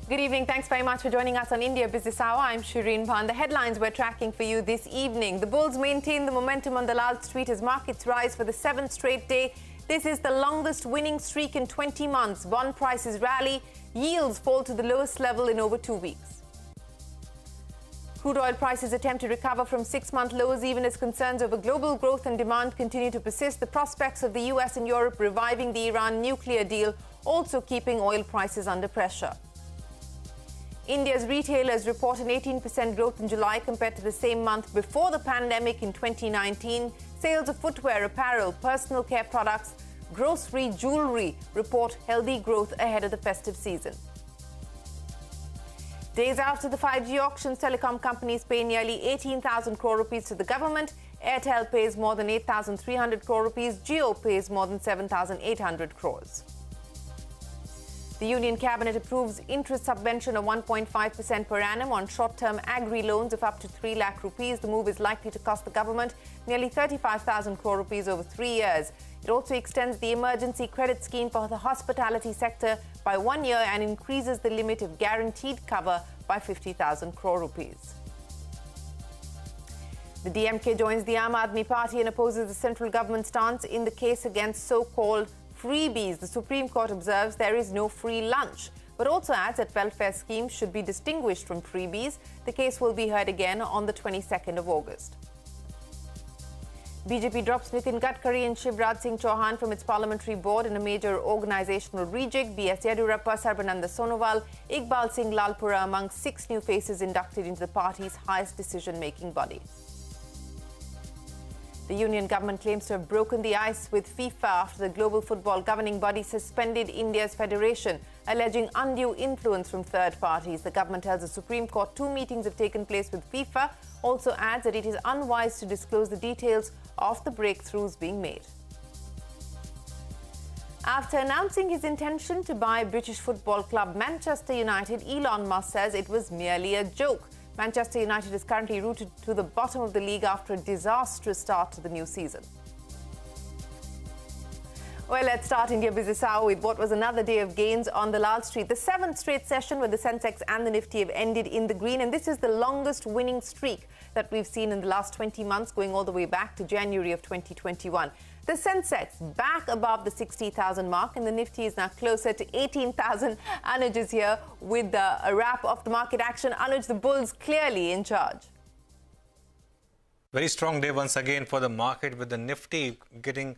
Good evening. Thanks very much for joining us on India Business Hour. I'm Shireen Bhan. The headlines we're tracking for you this evening. The bulls maintain the momentum on the Lal Street as markets rise for the 7th straight day. This is the longest winning streak in 20 months. Bond prices rally. Yields fall to the lowest level in over 2 weeks. Crude oil prices attempt to recover from 6-month lows even as concerns over global growth and demand continue to persist. The prospects of the US and Europe reviving the Iran nuclear deal also keeping oil prices under pressure. India's retailers report an 18% growth in July compared to the same month before the pandemic in 2019. Sales of footwear, apparel, personal care products, grocery, jewelry report healthy growth ahead of the festive season. Days after the 5G auctions, telecom companies pay nearly 18,000 crore rupees to the government. Airtel pays more than 8,300 crore rupees. Jio pays more than 7,800 crores. The Union Cabinet approves interest subvention of 1.5% per annum on short-term agri loans of up to 3 lakh rupees. The move is likely to cost the government nearly 35,000 crore rupees over 3 years. It also extends the emergency credit scheme for the hospitality sector by 1 year and increases the limit of guaranteed cover by 50,000 crore rupees. The DMK joins the Aam Aadmi Party and opposes the central government stance in the case against so-called Freebies. The Supreme Court observes there is no free lunch, but also adds that welfare schemes should be distinguished from freebies. The case will be heard again on the 22nd of August. BJP drops Nitin Gadkari and Shivraj Singh Chauhan from its parliamentary board in a major organizational rejig. B.S. Yediyurappa, Sarbananda Sonowal, Iqbal Singh Lalpura among 6 new faces inducted into the party's highest decision-making body. The union government claims to have broken the ice with FIFA after the global football governing body suspended India's federation, alleging undue influence from third parties. The government tells the Supreme Court 2 meetings have taken place with FIFA, also adds that it is unwise to disclose the details of the breakthroughs being made. After announcing his intention to buy British football club Manchester United, Elon Musk says it was merely a joke. Manchester United is currently rooted to the bottom of the league after a disastrous start to the new season. Well, let's start India Business Hour with what was another day of gains on the Lal Street. The 7th straight session where the Sensex and the Nifty have ended in the green, and this is the longest winning streak that we've seen in the last 20 months, going all the way back to January of 2021. The Sensex back above the 60,000 mark, and the Nifty is now closer to 18,000. Anuj is here with a wrap of the market action. Anuj, the bulls clearly in charge. Very strong day once again for the market, with the Nifty getting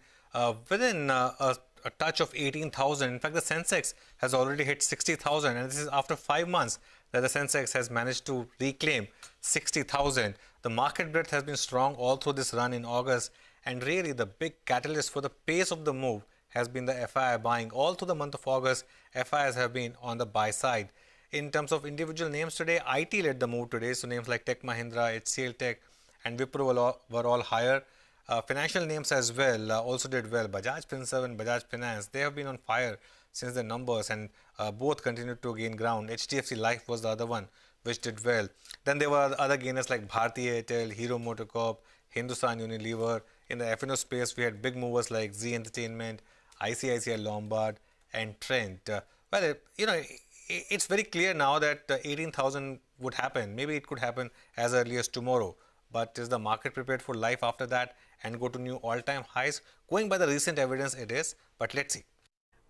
within a touch of 18,000. In fact, the Sensex has already hit 60,000, and this is after 5 months that the Sensex has managed to reclaim 60,000. The market breadth has been strong all through this run in August, and really the big catalyst for the pace of the move has been the FII buying. All through the month of August, FIIs have been on the buy side. In terms of individual names today, IT led the move today, so names like Tech Mahindra, HCL Tech and Wipro were all higher. Financial names as well also did well. Bajaj Finserv and Bajaj Finance, they have been on fire since the numbers, and both continued to gain ground. HDFC Life was the other one which did well. Then there were other gainers like Bharti Airtel, Hero MotoCorp, Hindustan Unilever. In the F&O space, we had big movers like Z Entertainment, ICICI Lombard and Trent. Well, it's very clear now that 18,000 would happen. Maybe it could happen as early as tomorrow. But is the market prepared for life after that and go to new all-time highs? Going by the recent evidence, it is. But let's see.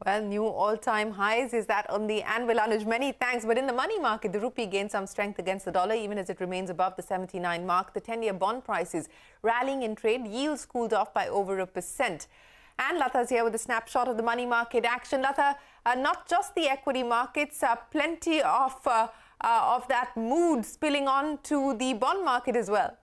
Well, new all-time highs, is that on the anvil, Anuj? Many thanks. But in the money market, the rupee gained some strength against the dollar, even as it remains above the 79 mark. The 10-year bond prices rallying in trade, yields cooled off by over 1%. And Lata's here with a snapshot of the money market action. Lata, not just the equity markets, plenty of that mood spilling on to the bond market as well.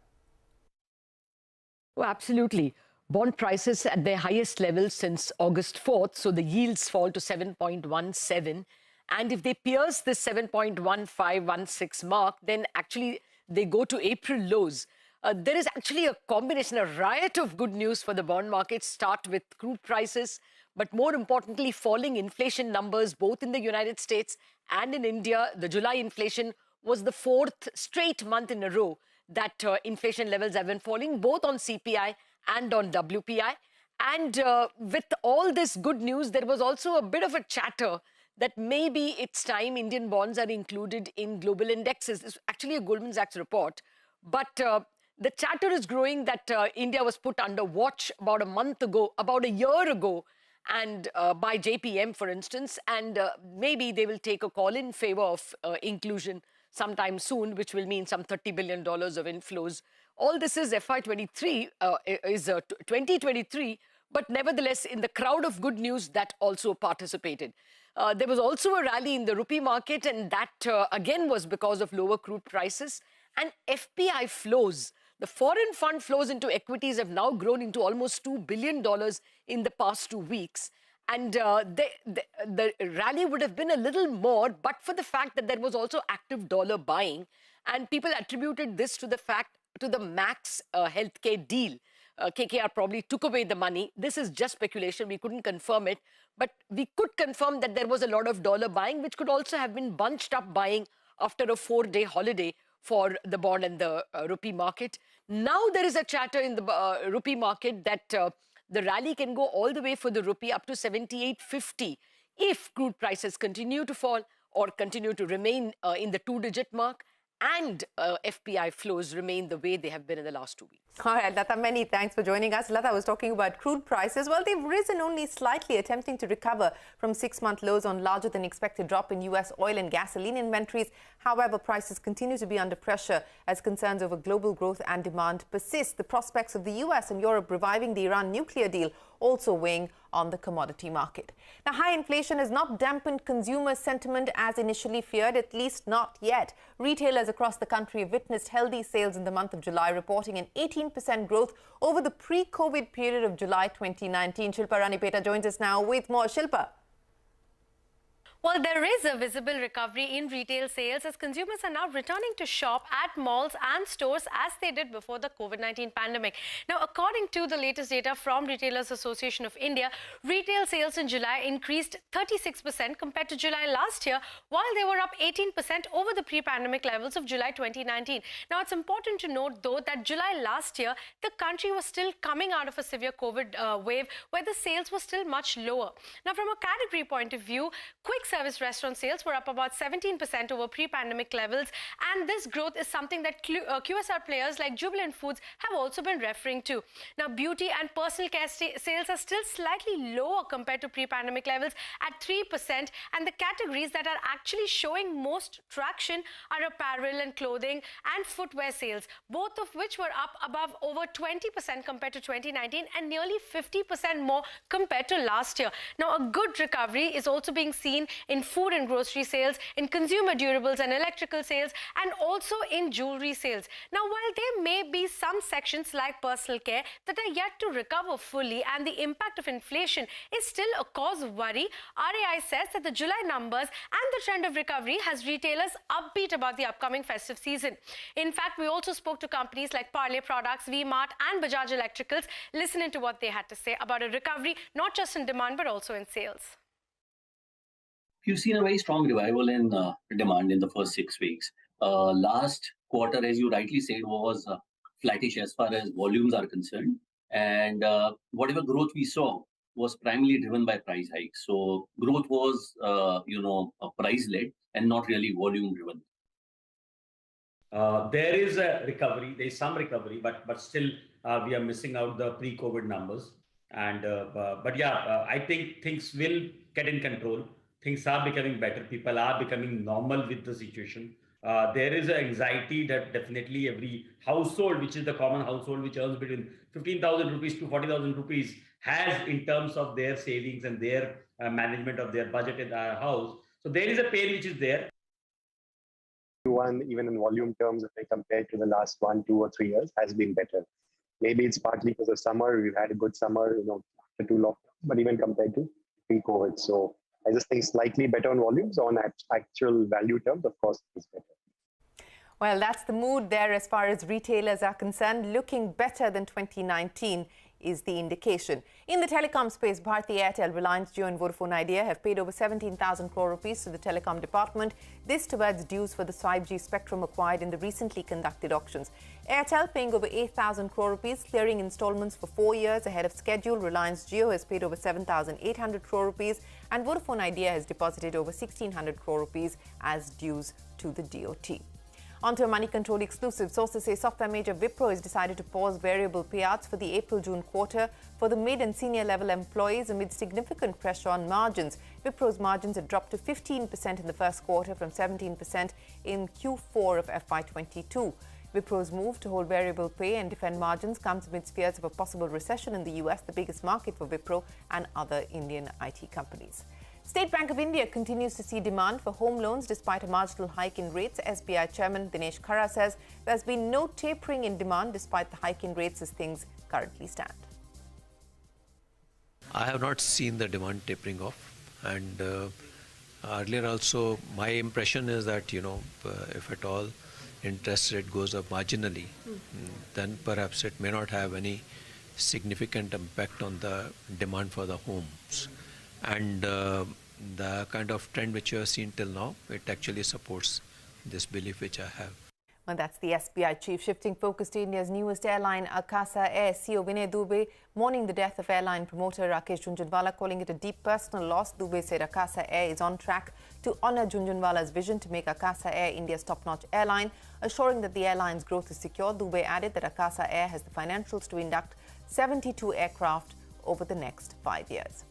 Oh, absolutely. Bond prices at their highest level since August 4th, so the yields fall to 7.17. And if they pierce the 7.1516 mark, then actually they go to April lows. There is actually a combination, a riot of good news for the bond market. Start with crude prices, but more importantly, falling inflation numbers both in the United States and in India. The July inflation was the 4th straight month in a row that inflation levels have been falling, both on CPI and on WPI. And with all this good news, there was also a bit of a chatter that maybe it's time Indian bonds are included in global indexes. It's actually a Goldman Sachs report. But the chatter is growing that India was put under watch about a year ago, and by JPM, for instance, and maybe they will take a call in favor of inclusion sometime soon, which will mean some $30 billion of inflows. All this is FY23, 2023, but nevertheless, in the crowd of good news, that also participated. There was also a rally in the rupee market, and that again was because of lower crude prices and FPI flows. The foreign fund flows into equities have now grown into almost $2 billion in the past 2 weeks. And the rally would have been a little more, but for the fact that there was also active dollar buying. And people attributed this to the Max healthcare deal. KKR probably took away the money. This is just speculation. We couldn't confirm it. But we could confirm that there was a lot of dollar buying, which could also have been bunched up buying after a 4-day holiday for the bond and the rupee market. Now there is a chatter in the rupee market that the rally can go all the way for the rupee up to 78.50 if crude prices continue to fall or continue to remain in the 2-digit mark, and FPI flows remain the way they have been in the last 2 weeks. All right, Lata, many thanks for joining us. Lata was talking about crude prices. Well, they've risen only slightly, attempting to recover from 6-month lows on larger than expected drop in US oil and gasoline inventories. However, prices continue to be under pressure as concerns over global growth and demand persist. The prospects of the US and Europe reviving the Iran nuclear deal also weighing on the commodity market. Now, high inflation has not dampened consumer sentiment as initially feared, at least not yet. Retailers across the country have witnessed healthy sales in the month of July, reporting an 18% growth over the pre-COVID period of July 2019. Shilpa Ranipeta joins us now with more. Shilpa. Well, there is a visible recovery in retail sales as consumers are now returning to shop at malls and stores as they did before the COVID-19 pandemic. Now, according to the latest data from Retailers Association of India, retail sales in July increased 36% compared to July last year, while they were up 18% over the pre-pandemic levels of July 2019. Now, it's important to note, though, that July last year, the country was still coming out of a severe COVID wave where the sales were still much lower. Now, from a category point of view, quick service restaurant sales were up about 17% over pre-pandemic levels, and this growth is something that QSR players like Jubilant Foods have also been referring to. Now, beauty and personal care sales are still slightly lower compared to pre-pandemic levels at 3%, and the categories that are actually showing most traction are apparel and clothing and footwear sales, both of which were up above over 20% compared to 2019 and nearly 50% more compared to last year. Now, a good recovery is also being seen in food and grocery sales, in consumer durables and electrical sales, and also in jewelry sales. Now, while there may be some sections like personal care that are yet to recover fully and the impact of inflation is still a cause of worry, RAI says that the July numbers and the trend of recovery has retailers upbeat about the upcoming festive season. In fact, we also spoke to companies like Parle Products, V-Mart and Bajaj Electricals, listening to what they had to say about a recovery not just in demand but also in sales. You've seen a very strong revival in demand in the first 6 weeks. Last quarter, as you rightly said, was flattish as far as volumes are concerned. And whatever growth we saw was primarily driven by price hikes. So growth was, price-led and not really volume-driven. There is a recovery. There is some recovery, but still we are missing out the pre-COVID numbers. And I think things will get in control. Things are becoming better. People are becoming normal with the situation. There is an anxiety that definitely every household, which is the common household, which earns between 15,000 rupees to 40,000 rupees, has in terms of their savings and their management of their budget in their house. So there is a pain which is there. Q1, even in volume terms, if I compare to the last 1, 2 or 3 years, has been better. Maybe it's partly because of summer. We've had a good summer, after 2 lockdowns, but even compared to pre-COVID. So I just think slightly better on volumes. On actual value terms, of course, it's better. Well, that's the mood there as far as retailers are concerned, looking better than 2019 is the indication. In the telecom space, Bharti Airtel, Reliance Jio and Vodafone Idea have paid over 17,000 crore rupees to the Telecom department. This towards dues for the 5G spectrum acquired in the recently conducted auctions. Airtel paying over 8,000 crore rupees, clearing installments for 4 years ahead of schedule. Reliance Jio has paid over 7,800 crore rupees and Vodafone Idea has deposited over 1,600 crore rupees as dues to the DoT. On to a money control exclusive. Sources say software major Wipro has decided to pause variable payouts for the April-June quarter for the mid and senior level employees amid significant pressure on margins. Wipro's margins had dropped to 15% in the first quarter from 17% in Q4 of FY22. Wipro's move to hold variable pay and defend margins comes amid fears of a possible recession in the US, the biggest market for Wipro and other Indian IT companies. State Bank of India continues to see demand for home loans despite a marginal hike in rates. SBI Chairman Dinesh Khara says there's been no tapering in demand despite the hike in rates as things currently stand. I have not seen the demand tapering off, and earlier also my impression is that, if at all interest rate goes up marginally, then perhaps it may not have any significant impact on the demand for the homes. And the kind of trend which you have seen till now, it actually supports this belief which I have. Well, that's the SBI chief. Shifting focus to India's newest airline, Akasa Air CEO Vinay Dubey mourning the death of airline promoter Rakesh Jhunjhunwala, calling it a deep personal loss. Dubey said Akasa Air is on track to honour Jhunjhunwala's vision to make Akasa Air India's top-notch airline, assuring that the airline's growth is secure. Dubey added that Akasa Air has the financials to induct 72 aircraft over the next 5 years.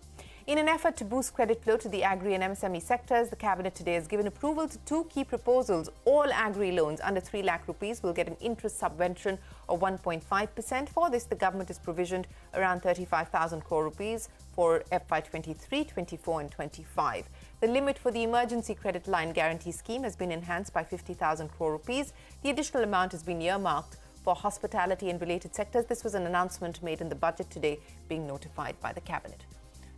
In an effort to boost credit flow to the agri and MSME sectors, the Cabinet today has given approval to 2 key proposals. All agri loans under 3 lakh rupees will get an interest subvention of 1.5%. For this, the government has provisioned around 35,000 crore rupees for FY23, 24 and 25. The limit for the emergency credit line guarantee scheme has been enhanced by 50,000 crore rupees. The additional amount has been earmarked for hospitality and related sectors. This was an announcement made in the budget today, being notified by the Cabinet.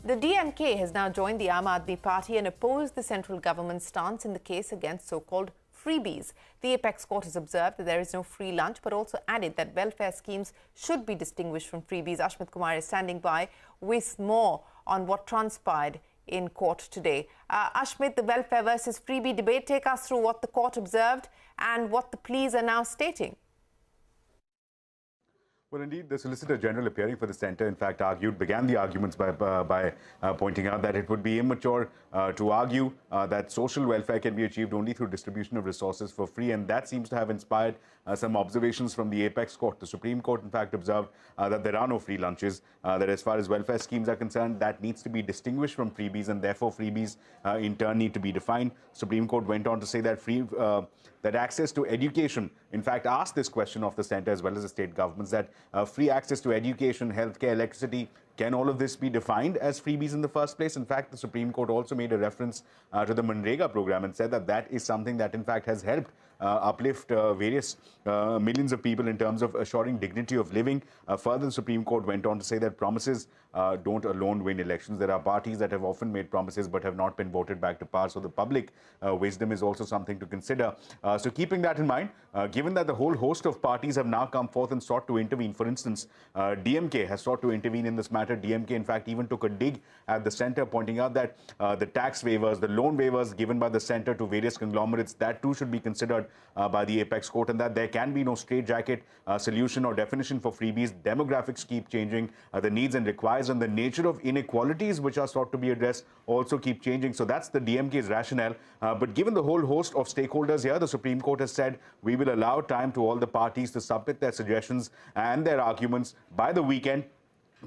The DMK has now joined the Aam Aadmi Party and opposed the central government's stance in the case against so-called freebies. The apex court has observed that there is no free lunch, but also added that welfare schemes should be distinguished from freebies. Ashmit Kumar is standing by with more on what transpired in court today. Ashmit, the welfare versus freebie debate, take us through what the court observed and what the pleas are now stating. Well, indeed, the Solicitor General appearing for the centre, in fact, began the arguments by pointing out that it would be immature to argue that social welfare can be achieved only through distribution of resources for free, and that seems to have inspired some observations from the apex court. The Supreme Court, in fact, observed that there are no free lunches, that as far as welfare schemes are concerned, that needs to be distinguished from freebies, and therefore freebies in turn need to be defined. Supreme Court went on to say that that access to education, in fact, asked this question of the centre as well as the state governments, that free access to education, healthcare, electricity, can all of this be defined as freebies in the first place? In fact, the Supreme Court also made a reference to the Manrega program and said that that is something that, in fact, has helped uplift various millions of people in terms of assuring dignity of living. Further, the Supreme Court went on to say that promises don't alone win elections. There are parties that have often made promises but have not been voted back to power. So the public wisdom is also something to consider. So keeping that in mind, given that the whole host of parties have now come forth and sought to intervene, for instance, DMK has sought to intervene in this matter. DMK, in fact, even took a dig at the centre, pointing out that the tax waivers, the loan waivers given by the centre to various conglomerates, that too should be considered by the apex court, and that there can be no straitjacket solution or definition for freebies. Demographics keep changing, the needs and requires and the nature of inequalities which are sought to be addressed also keep changing. So that's the DMK's rationale. But given the whole host of stakeholders here, the Supreme Court has said we will allow time to all the parties to submit their suggestions and their arguments by the weekend.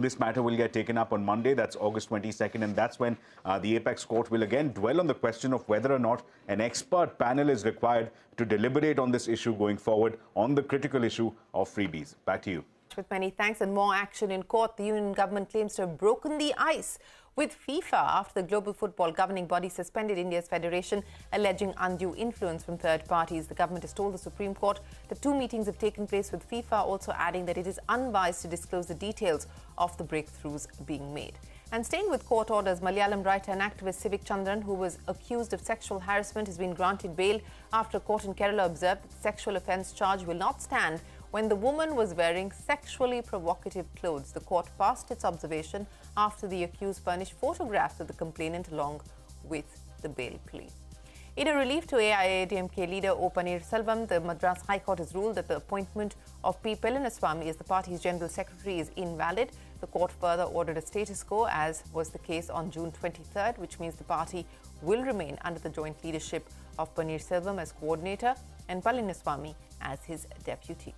This matter will get taken up on Monday, that's August 22nd, and that's when the apex court will again dwell on the question of whether or not an expert panel is required to deliberate on this issue going forward on the critical issue of freebies. Back to you. With many thanks and more action in court, the union government claims to have broken the ice with FIFA after the global football governing body suspended India's federation, alleging undue influence from third parties. The government has told the Supreme Court that 2 meetings have taken place with FIFA, also adding that it is unwise to disclose the details of the breakthroughs being made. And staying with court orders, Malayalam writer and activist Civic Chandran, who was accused of sexual harassment, has been granted bail after a court in Kerala observed that the sexual offence charge will not stand when the woman was wearing sexually provocative clothes. The court passed its observation after the accused furnished photographs of the complainant along with the bail plea. In a relief to AIADMK leader O. Paneerselvam, the Madras High Court has ruled that the appointment of P. Palaniswamy as the party's General Secretary is invalid. The court further ordered a status quo, as was the case on June 23rd, which means the party will remain under the joint leadership of Paneerselvam as coordinator and Palaniswamy as his deputy.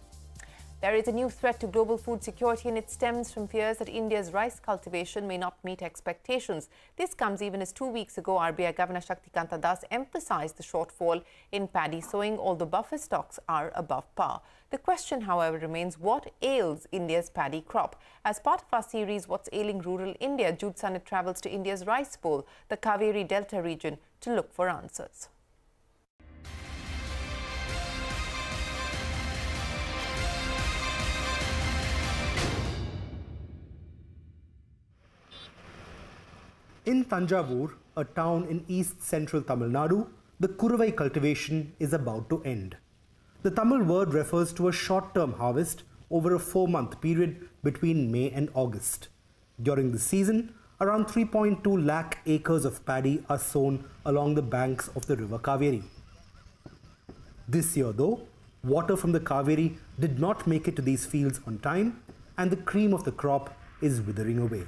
There is a new threat to global food security, and it stems from fears that India's rice cultivation may not meet expectations. This comes even as 2 weeks ago, RBI Governor Shaktikanta Das emphasized the shortfall in paddy sowing, although buffer stocks are above par. The question, however, remains, what ails India's paddy crop? As part of our series, What's Ailing Rural India, Jude Sunnett travels to India's rice bowl, the Kaveri Delta region, to look for answers. In Tanjavur, a town in east-central Tamil Nadu, the kuruvai cultivation is about to end. The Tamil word refers to a short-term harvest over a 4-month period between May and August. During the season, around 3.2 lakh acres of paddy are sown along the banks of the river Kaveri. This year, though, water from the Kaveri did not make it to these fields on time, and the cream of the crop is withering away.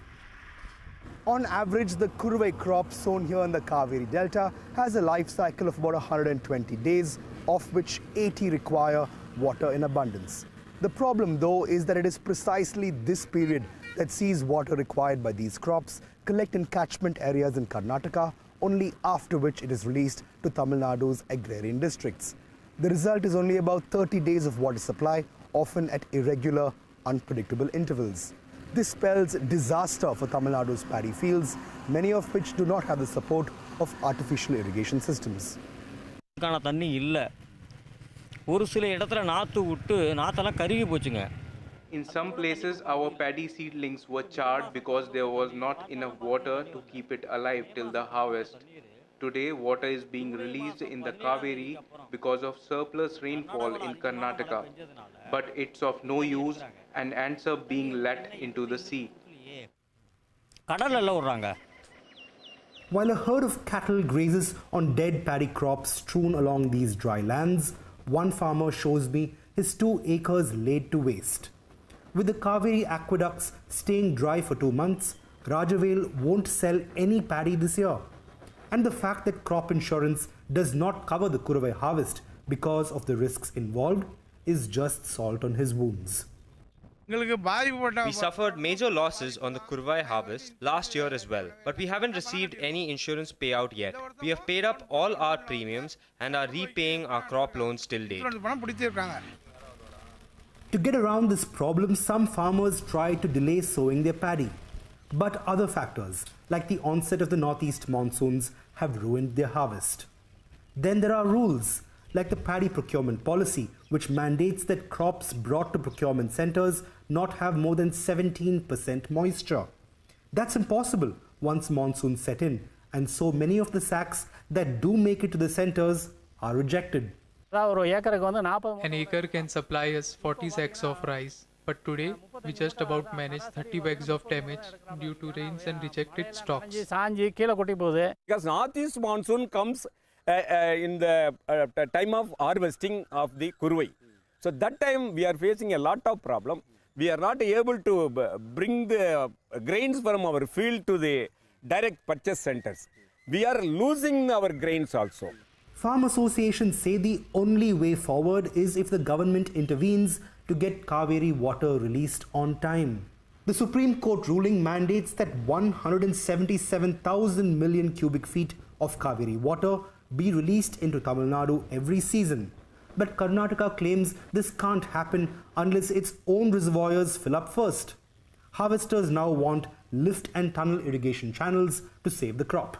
On average, the kuruvai crop sown here in the Kaveri Delta has a life cycle of about 120 days, of which 80 require water in abundance. The problem, though, is that it is precisely this period that sees water required by these crops collect in catchment areas in Karnataka, only after which it is released to Tamil Nadu's agrarian districts. The result is only about 30 days of water supply, often at irregular, unpredictable intervals. This spells disaster for Tamil Nadu's paddy fields, many of which do not have the support of artificial irrigation systems. In some places, our paddy seedlings were charred because there was not enough water to keep it alive till the harvest. Today, water is being released in the Kaveri because of surplus rainfall in Karnataka, but it's of no use and ends up being let into the sea. While a herd of cattle grazes on dead paddy crops strewn along these dry lands, one farmer shows me his 2 acres laid to waste. With the Kaveri aqueducts staying dry for 2 months, Rajavel won't sell any paddy this year. And the fact that crop insurance does not cover the kuruvai harvest because of the risks involved is just salt on his wounds. We suffered major losses on the kuruvai harvest last year as well, but we haven't received any insurance payout yet. We have paid up all our premiums and are repaying our crop loans till date. To get around this problem, some farmers try to delay sowing their paddy. But other factors, like the onset of the northeast monsoons, have ruined their harvest. Then there are rules, like the paddy procurement policy, which mandates that crops brought to procurement centres not have more than 17% moisture. That's impossible once monsoons set in, and so many of the sacks that do make it to the centres are rejected. An acre can supply us 40 sacks of rice. But today, we just about managed 30 bags of damage due to rains and rejected stocks. Because northeast monsoon comes in the time of harvesting of the kuruvai. So that time we are facing a lot of problem. We are not able to bring the grains from our field to the direct purchase centers. We are losing our grains also. Farm associations say the only way forward is if the government intervenes to get Kaveri water released on time. The Supreme Court ruling mandates that 177,000 million cubic feet of Kaveri water be released into Tamil Nadu every season. But Karnataka claims this can't happen unless its own reservoirs fill up first. Harvesters now want lift and tunnel irrigation channels to save the crop.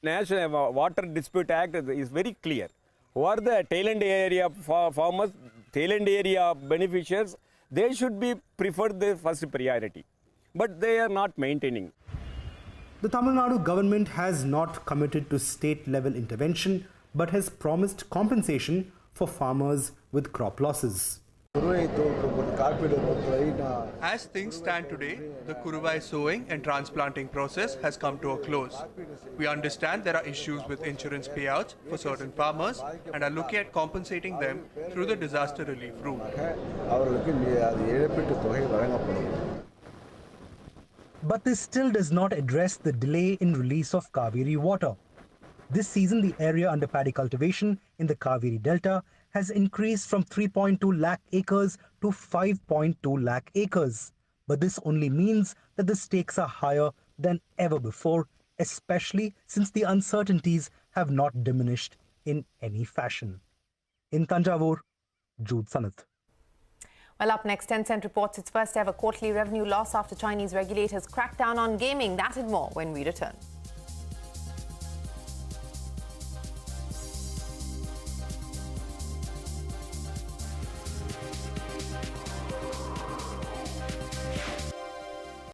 National Water Dispute Act is very clear. Who are the tail-end area farmers, tail-end area beneficiaries, they should be preferred the first priority. But they are not maintaining. The Tamil Nadu government has not committed to state-level intervention, but has promised compensation for farmers with crop losses. As things stand today, the Kuruvai sowing and transplanting process has come to a close. We understand there are issues with insurance payouts for certain farmers and are looking at compensating them through the disaster relief route. But this still does not address the delay in release of Kaveri water. This season, the area under paddy cultivation in the Kaveri Delta has increased from 3.2 lakh acres to 5.2 lakh acres. But this only means that the stakes are higher than ever before, especially since the uncertainties have not diminished in any fashion. In Thanjavur, Jude Sanath. Well, up next, Tencent reports its first ever quarterly revenue loss after Chinese regulators cracked down on gaming. That and more when we return.